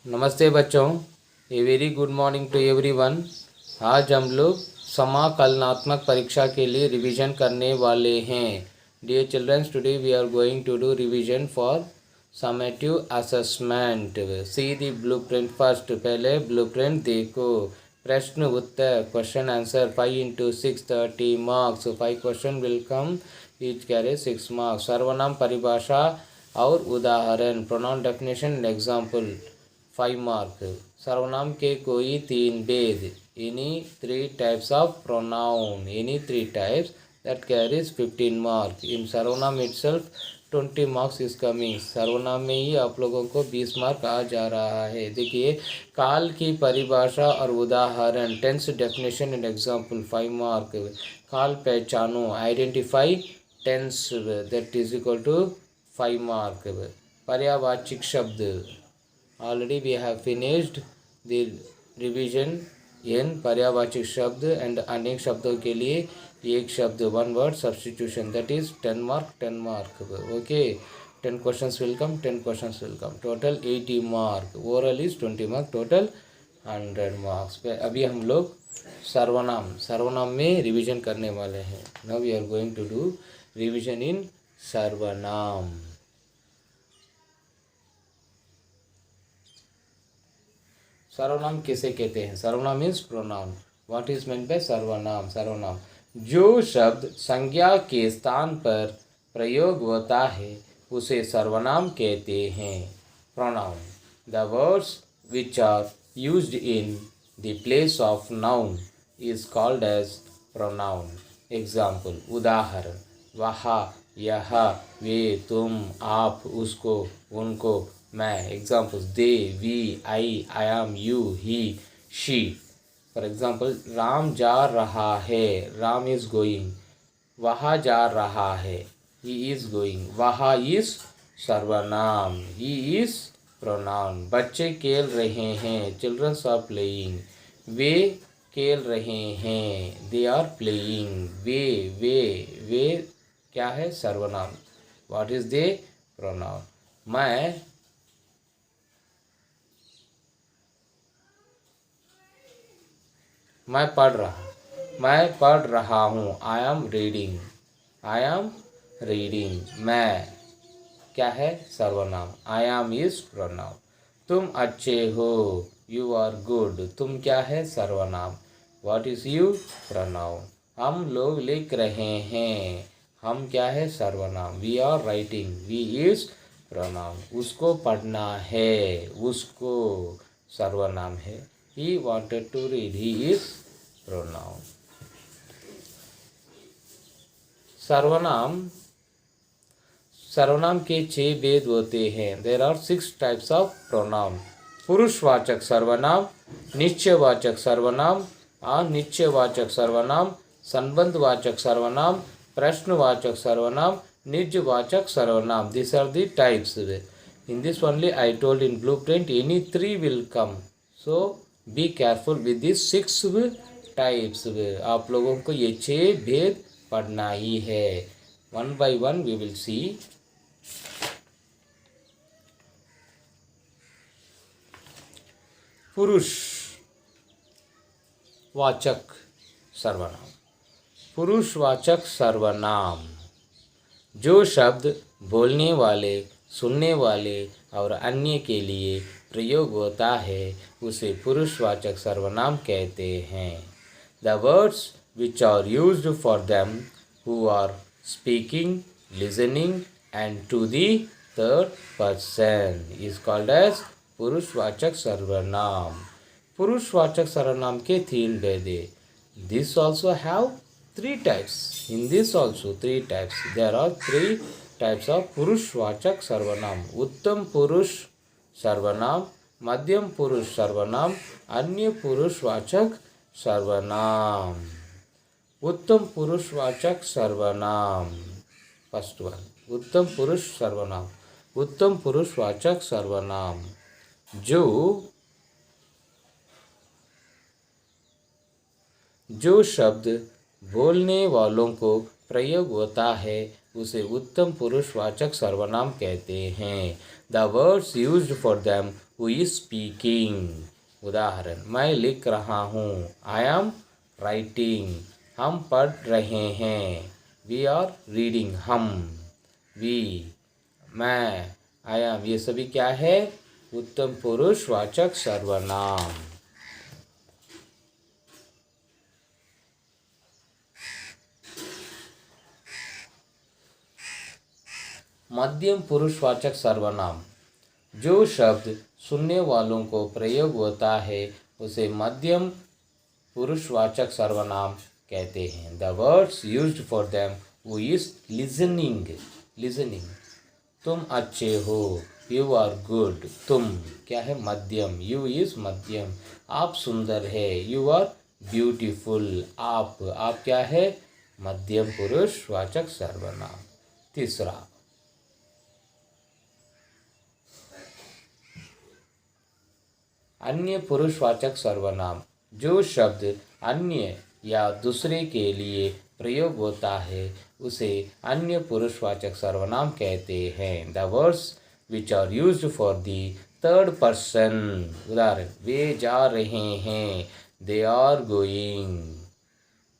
नमस्ते बच्चों, a very good morning to everyone. आज हम लोग समाकलनात्मक परीक्षा के लिए रिवीजन करने वाले हैं। Dear childrens, today we are going to do revision for summative assessment. See the blueprint first. पहले ब्लूप्रिंट देखो। प्रश्न उत्तर, question answer 5 into 6 30 marks. 5 question will come, each carry 6 marks. सर्वनाम परिभाषा और उदाहरण, pronoun definition and example 5 mark. सर्वनाम के कोई तीन भेद, any 3 types of pronoun, any 3 types that carries 15 mark. इन सर्वनाम itself 20 मार्क्स इज कमिंग। सर्वनाम में ही आप लोगों को 20 मार्क आ जा रहा है। देखिए, काल की परिभाषा और उदाहरण, tense definition and example 5 mark. काल पहचानो, identify tense, that is equal to 5 mark. पर्यायवाची शब्द, already we have finished the revision in पर्यायवाची शब्द एंड अनेक शब्दों के लिए एक शब्द, 1 word substitution, that is 10 mark 10 mark. Okay, 10 questions will come, 10 questions will come, total 80 mark. Overall is 20 mark, total 100 marks. अभी हम लोग सर्वनाम में रिवीजन करने वाले हैं। Now we are going to do revision in सर्वनाम। सर्वनाम किसे कहते हैं? सर्वनाम means pronoun. What is meant by सर्वनाम? सर्वनाम जो शब्द संज्ञा के स्थान पर प्रयोग होता है उसे सर्वनाम कहते हैं। Pronoun, the words which are used in the place of noun is called as pronoun. Example, उदाहरण, वह, यह, वे, तुम, आप, उसको, उनको, मैं। Examples, they, we, I am, you, he, she. For example, Ram जा रहा है, राम इज गोइंग। वह जा रहा है, ही इज गोइंग। वह इज सर्वनाम, ही इज प्रोनाउन। बच्चे खेल रहे हैं, चिल्ड्रंस आर प्लेइंग। वे खेल रहे हैं, दे आर प्लेइंग। वे क्या है? सर्वनाम। What is they? प्रोनाउन। मैं पढ़ रहा हूँ, आई एम रीडिंग। मैं क्या है? सर्वनाम। I am is pronoun. तुम अच्छे हो, यू आर गुड। तुम क्या है? सर्वनाम। What is you? प्रोनाउन। हम लोग लिख रहे हैं, हम क्या है? सर्वनाम। We are writing, we is pronoun. उसको पढ़ना है, उसको सर्वनाम है। He wanted to read, he is pronoun. सर्वनाम के 6 भेद होते हैं। There are 6 types of pronoun. पुरुषवाचक सर्वनाम, निश्चयवाचक सर्वनाम, अनिश्चयवाचक सर्वनाम, संबंधवाचक सर्वनाम, प्रश्नवाचक सर्वनाम, निजवाचक सर्वनाम। These are the types. In this only I told in blueprint any 3 will come. So be careful with this 6 types. आप लोगों को ये 6 भेद पढ़ना ही है। 1 by 1 वी विल सी। पुरुषवाचक सर्वनाम। पुरुषवाचक सर्वनाम जो शब्द बोलने वाले, सुनने वाले और अन्य के लिए प्रयोग होता है उसे पुरुषवाचक सर्वनाम कहते हैं। The words which are used for them who are speaking, listening and to the third person is called as पुरुषवाचक सर्वनाम। पुरुषवाचक सर्वनाम के 3 भेद। This also have 3 types. In this also 3 types. There are 3 types of पुरुषवाचक सर्वनाम। उत्तम पुरुष सर्वनाम, मध्यम पुरुष सर्वनाम, अन्य पुरुषवाचक सर्वनाम। उत्तम पुरुषवाचक सर्वनाम, फर्स्ट वन, उत्तम पुरुष सर्वनाम। उत्तम पुरुषवाचक सर्वनाम जो शब्द बोलने वालों को प्रयोग होता है उसे उत्तम पुरुषवाचक सर्वनाम कहते हैं। The words used for them who is speaking. उदाहरण, मैं लिख रहा हूँ, आई एम राइटिंग। हम पढ़ रहे हैं, वी आर रीडिंग। हम, वी, मैं, आई एम, ये सभी क्या है? उत्तम पुरुष वाचक सर्वनाम। मध्यम पुरुषवाचक सर्वनाम, जो शब्द सुनने वालों को प्रयोग होता है उसे मध्यम पुरुषवाचक सर्वनाम कहते हैं। The words used for them, who is listening, listening. तुम अच्छे हो, यू आर गुड। तुम क्या है? मध्यम, यू इज मध्यम। आप सुंदर है, यू आर ब्यूटीफुल। आप क्या है? मध्यम पुरुषवाचक सर्वनाम। तीसरा, अन्य पुरुषवाचक सर्वनाम, जो शब्द अन्य या दूसरे के लिए प्रयोग होता है उसे अन्य पुरुषवाचक सर्वनाम कहते हैं। The words which are used for the third person. उदाहरण, वे जा रहे हैं, दे आर गोइंग।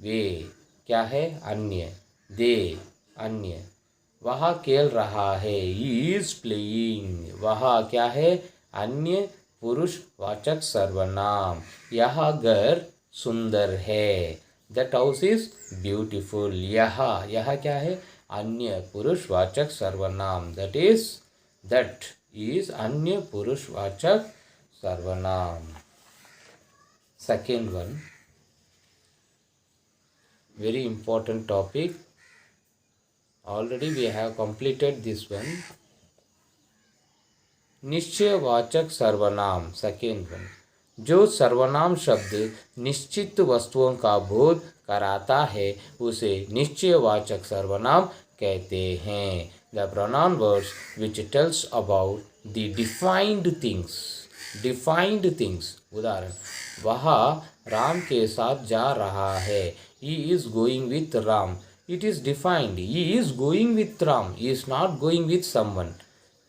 वे क्या है? अन्य। दे, अन्य। वह खेल रहा है, ही इज प्लेइंग। वह क्या है? अन्य पुरुषवाचक सर्वनाम। यह घर सुंदर है, दैट हाउस इज ब्यूटीफुल। यह क्या है? अन्य पुरुषवाचक सर्वनाम, दैट इज अन्य पुरुषवाचक सर्वनाम। Second one, very important topic. Already we have completed this one. निश्चयवाचक सर्वनाम, सेकेंड वन, जो सर्वनाम शब्द निश्चित वस्तुओं का बोध कराता है उसे निश्चयवाचक सर्वनाम कहते हैं। The pronoun words which tells about the defined things, defined things. उदाहरण, वह राम के साथ जा रहा है, he is going with Ram. It is defined, he is going with Ram, he is not going with someone.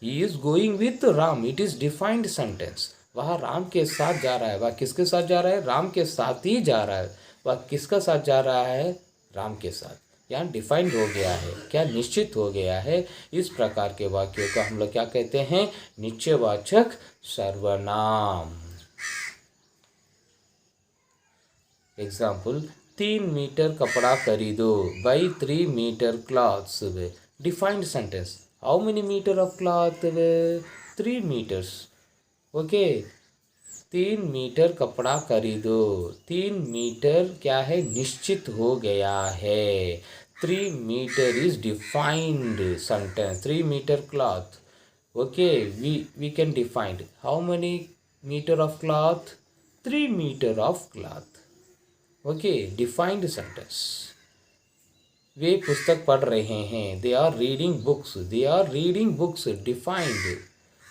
He is going with Ram, it is defined sentence. वह राम के साथ जा रहा है, वह किसके साथ जा रहा है? राम के साथ ही जा रहा है। वह किसका साथ जा रहा है? राम के साथ। यहाँ डिफाइंड हो गया है, क्या? निश्चित हो गया है। इस प्रकार के वाक्यों को हम लोग क्या कहते हैं? निश्चयवाचक सर्वनाम। एग्जाम्पल, 3 मीटर कपड़ा खरीदो, buy 3 meter clothes. Defined sentence, how many metre of cloth? 3 meters. Okay, 3 meter कपड़ा खरीदो। 3 मीटर क्या है? निश्चित हो गया है। 3 metre is defined sentence. 3 metre cloth, okay, we can defined how many metre of cloth? 3 metre of cloth. Okay, defined sentence. वे पुस्तक पढ़ रहे हैं, they are reading books, they are reading books. Defined,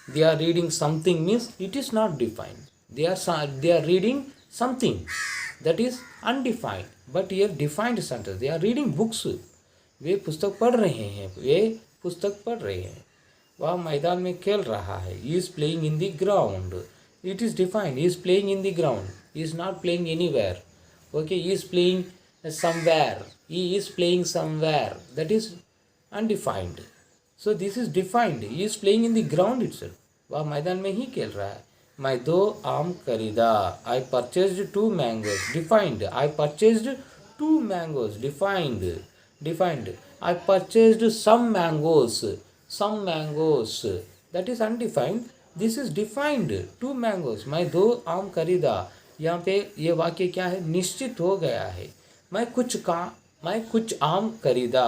they are reading something means it is not defined. They are reading something that is undefined, but here defined sentence, they are reading books. वे पुस्तक पढ़ रहे हैं, वे पुस्तक पढ़ रहे हैं। वह मैदान में खेल रहा है, he is playing in the ground. It is defined, he is playing in the ground, he is not playing anywhere. Okay, he is playing somewhere, he is playing somewhere, that is undefined. So this is defined, he is playing in the ground itself. वह मैदान में ही खेल रहा है। मैं 2 आम खरीदा, I purchased 2 mangoes. Defined, I purchased 2 mangoes. Defined, I purchased some mangoes. That is undefined. This is defined, 2 mangoes. मैं 2 आम खरीदा। यहाँ पे ये वाक्य क्या है? निश्चित हो गया है। मैं कुछ आम खरीदा।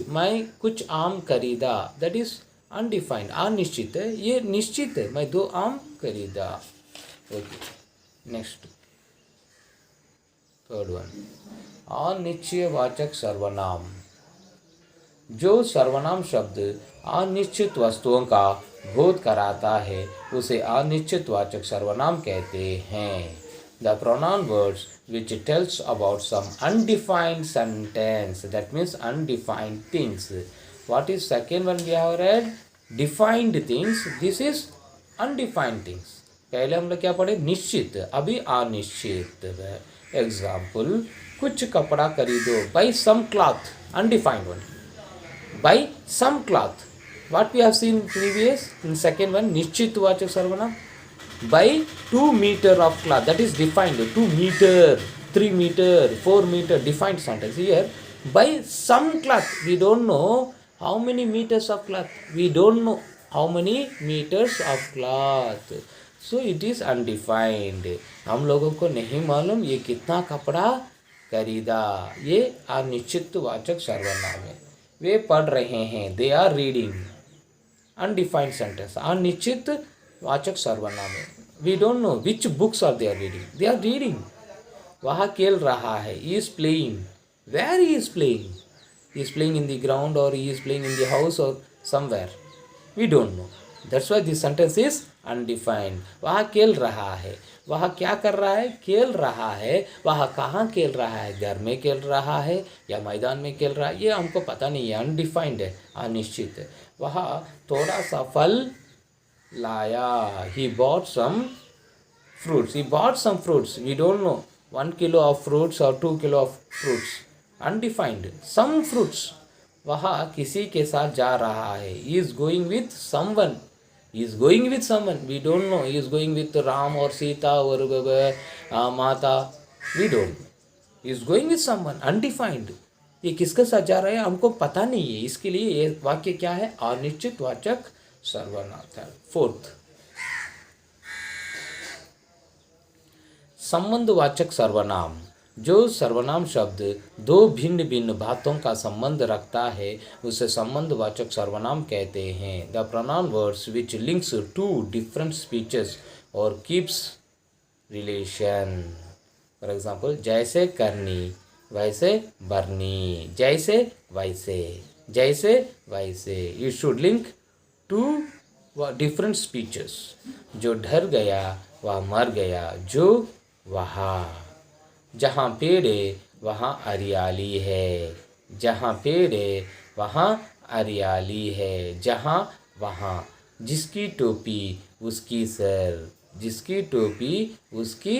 मैं कुछ आम खरीदा, दैट इज अनडिफाइंड, अनिश्चित है। ये निश्चित है, मैं 2 आम खरीदा। ओके, नेक्स्ट, थर्ड वन, अनिश्चयवाचक सर्वनाम, जो सर्वनाम शब्द अनिश्चित वस्तुओं का बोध कराता है उसे अनिश्चितवाचक सर्वनाम कहते हैं। The pronoun words which tells about some undefined sentence, that means undefined things. What is second one we have read? Defined things. This is undefined things. पहले हम लोग क्या पढ़े, निश्चित, अभी अनिश्चित। एग्जाम्पल, कुछ कपड़ा खरीदो, buy some cloth, undefined one, buy some cloth. what we have seen previous in second one, निश्चित वाचक सर्वनाम, by 2 meter of cloth, that is defined, 2 meter, 3 meter, 4 meter, defined sentence. Here by some cloth, we don't know how many meters of cloth, we don't know how many meters of cloth, so it is undefined. हम लोगों को नहीं मालूम ये कितना कपड़ा खरीदा, ये अनिश्चित वाचक सर्वनाम है। वे पढ़ रहे हैं, they are reading, undefined sentence, अनिश्चित वाचक सर्वनाम है। We don't know which books are they are reading, they are reading. वह खेल रहा है, he is playing, where he is playing, he is playing in the ground और he is playing in the house और somewhere, we don't know, that's why this sentence is undefined. वह खेल रहा है, वह क्या कर रहा है, खेल रहा है। वह कहाँ खेल रहा है, घर में खेल रहा है या मैदान में खेल रहा है, ये हमको पता नहीं है, अनडिफाइंड है, अनिश्चित है। वह थोड़ा सा फल लाया, he bought some fruits, he bought some fruits, we don't know 1 kilo of fruits or 2 kilo of fruits, undefined, some fruits। वह किसी के साथ जा रहा है, he is going with someone, he is going with someone, we don't know, he is going with Ram or Sita or Mata, we don't know, he is going with someone, undefined। ये किसके साथ जा रहा है हमको पता नहीं है, इसके लिए ये वाक्य क्या है, अनिश्चित वाचक सर्वनाम है। फोर्थ, संबंधवाचक सर्वनाम, जो सर्वनाम शब्द दो भिन्न भिन्न बातों का संबंध रखता है उसे संबंधवाचक सर्वनाम कहते हैं। The pronoun words which links to different speeches और कीप्स रिलेशन। फॉर एग्जाम्पल, जैसे करनी, वैसे बरनी, जैसे वैसे, जैसे वैसे। You should link to different speeches. जो डर गया वह मर गया, जो वहाँ। जहाँ पेड़ है वहाँ हरियाली है, जहाँ पेड़ है वहाँ हरियाली है, जहाँ वहाँ। जिसकी टोपी उसकी सर, जिसकी टोपी उसकी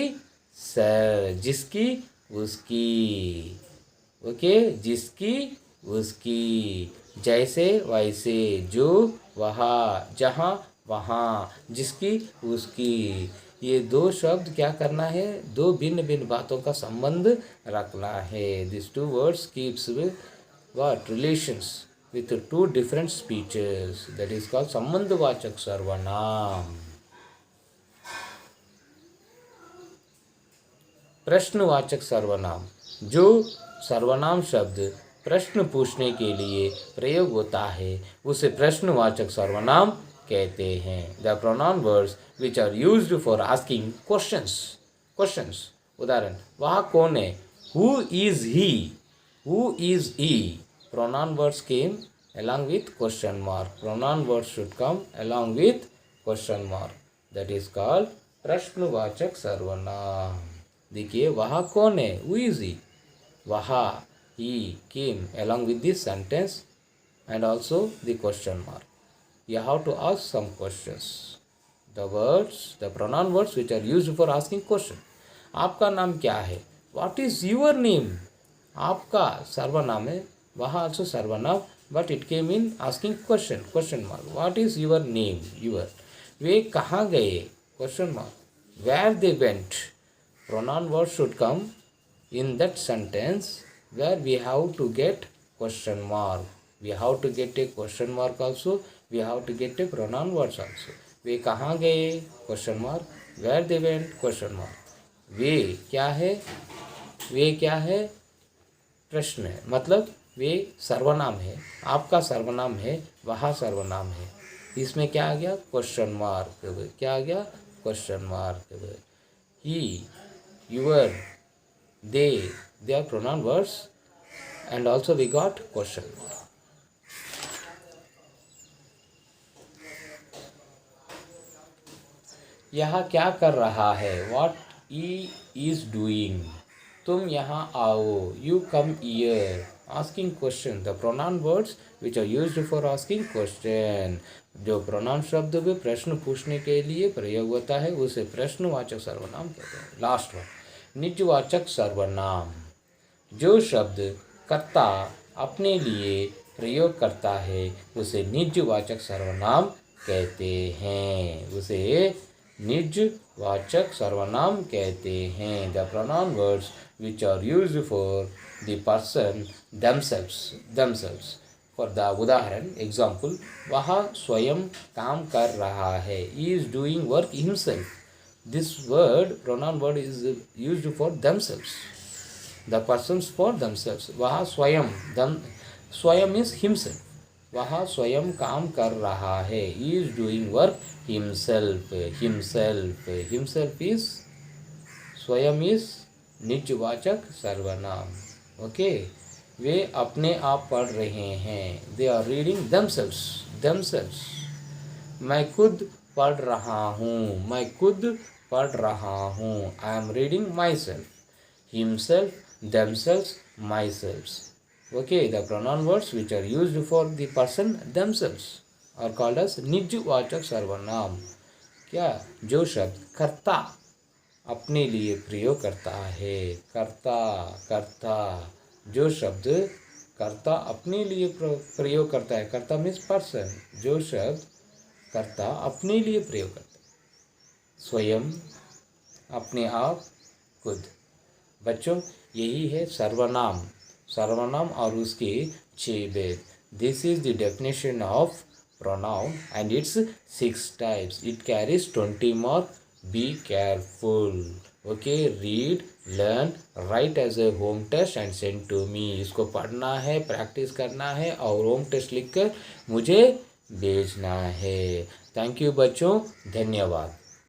सर, जिसकी उसकी, ओके, जिसकी उसकी। जैसे वैसे, जो वहाँ, जहाँ वहाँ, जिसकी उसकी। ये दो शब्द क्या करना है, दो भिन्न भिन्न बातों का संबंध रखना है। This two words keeps with what relations with two different speeches, that is called संबंधवाचक सर्वनाम। प्रश्नवाचक सर्वनाम, जो सर्वनाम शब्द प्रश्न पूछने के लिए प्रयोग होता है उसे प्रश्नवाचक सर्वनाम कहते हैं। The pronoun words which are used for asking questions, questions. उदाहरण, वह कौन है, who is he, who is he. Pronoun words came along with question mark, pronoun words should come along with question mark, that is called प्रश्नवाचक सर्वनाम। देखिए, वह कौन है, हु इज ही, वह, he came along with this sentence and also the question mark. You have to ask some questions. The words, the pronoun words which are used for asking question. आपका नाम क्या है, what is your name, आपका सर्वनाम है, वहाँ also सर्वनाम, but it came in asking question, question mark. What is your name, your. वे कहाँ गए, question mark. Where they went. Pronoun words should come in that sentence where we have to get question mark. We have to get a question mark also. We have to get a pronoun words also. वे कहाँ गए, question mark. Where they went, question mark. वे क्या है, वे क्या है, प्रश्न है, मतलब वे सर्वनाम है, आपका सर्वनाम है, वहाँ सर्वनाम है। इसमें क्या आ गया, क्वेश्चन मार्क। क्या आ गया, question mark. He, your, they are pronoun words and also we got question mark. यह क्या कर रहा है, what he is doing. तुम यहाँ आओ, you come here. Asking question, the pronoun words which are used for asking question. जो pronoun शब्द भी प्रश्न पूछने के लिए प्रयोग होता है उसे प्रश्नवाचक सर्वनाम कहते हैं। लास्ट वन, निजवाचक सर्वनाम। जो शब्द कर्ता अपने लिए प्रयोग करता है उसे निजवाचक सर्वनाम कहते हैं। उसे निजवाचक सर्वनाम कहते हैं। The pronoun words which are used for the person themselves for the उदाहरण एग्जाम्पल, वह स्वयं काम कर रहा है, is doing work himself. This word pronoun word is used for themselves, the persons for themselves। वह स्वयं मीन्स हिमसेल्फ, वह स्वयं काम कर रहा है, is doing work himself. Himself is स्वयं इज निजवाचक सर्वनाम। ओके, वे अपने आप पढ़ रहे हैं, दे आर रीडिंग themselves। मैं खुद पढ़ रहा हूँ, मैं खुद पढ़ रहा हूँ, I am reading my self. Himself, themselves, myself। Okay, the pronoun words which are used for the person themselves are called as निजवाचक सर्वनाम। क्या? जो शब्द कर्ता अपने लिए प्रयोग करता है, कर्ता, जो शब्द कर्ता अपने लिए प्रयोग करता है, कर्ता मीन्स पर्सन, जो शब्द कर्ता अपने लिए प्रयोग करता है, स्वयं, अपने आप, खुद। बच्चों, यही है सर्वनाम और उसके 6 भेद। This is the definition of pronoun and its 6 types. It carries 20 mark. Be careful. Okay, read, learn, write as a home test and send to me. इसको पढ़ना है, प्रैक्टिस करना है और होम टेस्ट लिखकर मुझे भेजना है। थैंक यू बच्चों, धन्यवाद।